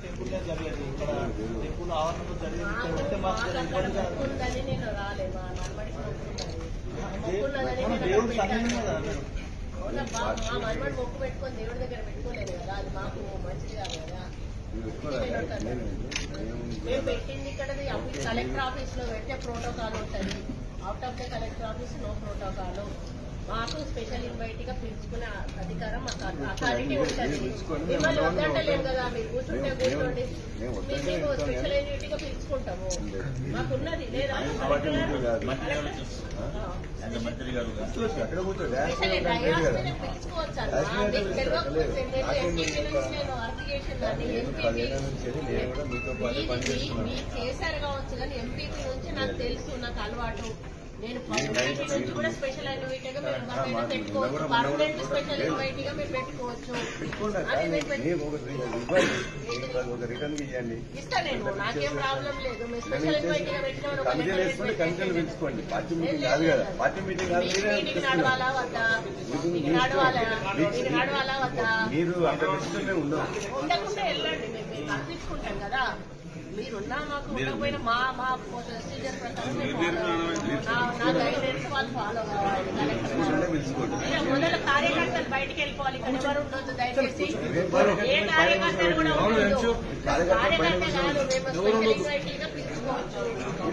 Temple జరిగేది ఇక్కడ temple ఆవరణలో జరిగింది నేను రాలేదు దేవుడు సన్నిధినే కదా మా మనవాడు మొక్కు పెట్టుకొని దేవుడి దగ్గర పెట్టుకోలేదు కదా, అది మాకు మంచిది కాదు కదా. మేము పెట్టింది ఇక్కడ కలెక్టర్ ఆఫీస్ లో పెడితే ప్రోటోకాల్ ఉంటుంది, out of the collector office no protocol. మాకు స్పెషల్ ఇన్వైట్ గా పిలుచుకునే అధికారం మాకు అథారిటీ ఉంటుంది. మిమ్మల్ని వద్దంటలేము కదా, మీరు కూర్చుంటే కూర్చోండి, మేము స్పెషల్ ఇన్వైట్ గా పిలుచుకుంటాము. మాకున్నది లేదా పిలుచుకోవచ్చు అన్న, తెలియకపోతే ఎంపీపీ నుంచి నేను వర్క్ చేసిందని. ఎంపీపీ మీరు చేశారు కావచ్చు కానీ ఎంపీపీ నుంచి నాకు తెలుసు, నాకు అలవాటు. నేను నుంచి కూడా స్పెషల్ ఇన్వైట్ గా మీరు పెట్టుకోవచ్చు, పర్మనెంట్ స్పెషల్ ఇన్వైట్ గా మీరు పెట్టుకోవచ్చు. ఇస్తా నేను, నాకేం ప్రాబ్లం లేదు. మీరు స్పెషల్ ఇన్వైట్ గా మీటింగ్ నడవాలా వద్దా, నడవాలా వద్దా, ఉండకుండా వెళ్ళండి. మేము తప్పించుకుంటాం కదా, మీరున్నా మాకు ఉండకపోయినా మా ప్రొసీజర్ ప్రకారం నా గైడెన్స్ వాళ్ళు ఫాలో కావాలి. మొదట కార్యకర్తలు బయటికి వెళ్ళిపోవాలి, ఇక్కడ ఎవరు ఉండొద్దు దయచేసి. ఏ కార్యకర్తలు కూడా ఉండొద్దు, కార్యకర్త కాదు. మేము స్పెషల్ ఇన్వైట్ గా పిలుచుకోవచ్చు.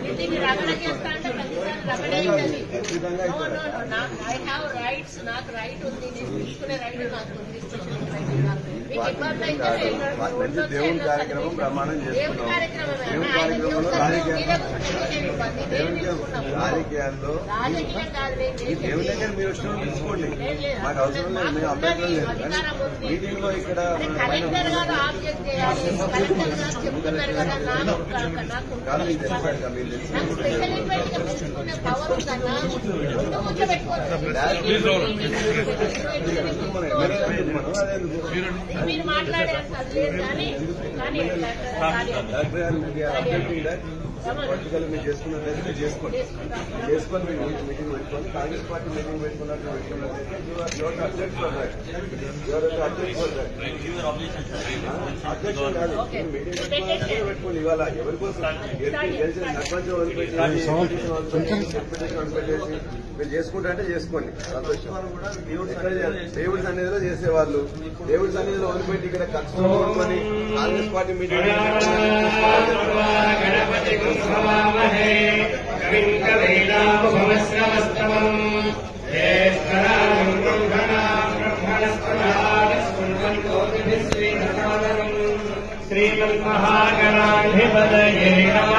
ఇంటికి రగడ చేస్తా అంటే ప్రతిసారి రగడే ఉంటుంది. ఐ హ్యావ్ రైట్స్, నాకు రైట్ ఉంది, నేను తీసుకునే రైట్ నాకు ఉంది. స్పెషల్ ఇన్వైట్ గా మీకు ఇబ్బంది అయితే దేవుని కార్యక్రమం ప్రమాణం చేస్తున్నాం. రాజకీయాల్లో దేవుని దగ్గర మీరు వచ్చిన తీసుకోండి, మాకు అవసరం లేదు, మేము అభ్యంతరం లేదు. మీటింగ్ లో ఇక్కడ కలెక్టర్ గారు ఆబ్జెక్ట్ చేయాలి, కలెక్టర్ గారు చెప్తున్నారు కదా, నాకు స్పెషల్ ఇన్వైట్ గా పెట్టుకునే పవర్ ఉందన్నా. ముందు ముచ్చ మీరు మాట్లాడారు చదిలేదు కానీ పొలిటికల్ మీరు చేసుకున్నట్లయితే మీరు చేసుకోండి, మీరు మీటింగ్ పెట్టుకోండి. కాంగ్రెస్ పార్టీ మీటింగ్ పెట్టుకున్నట్లయితే అధ్యక్షుడు కాదు, మీటింగ్ పెట్టుకోండి. ఇవాళ ఎవరి కోసం గెలిచిన సర్పంచ్ వదిలిపెట్టేసి మీరు చేసుకుంటా అంటే చేసుకోండి. కూడా దేవుడి సన్నిధిలో చేసేవాళ్ళు దేవుడి సన్నిధిలో వదిలిపెట్టి ఇక్కడ ఖర్చు కొనుక్కొని కాంగ్రెస్ పార్టీ మీటింగ్ శ్రీమన్మహాగణాధిపతయే నమః.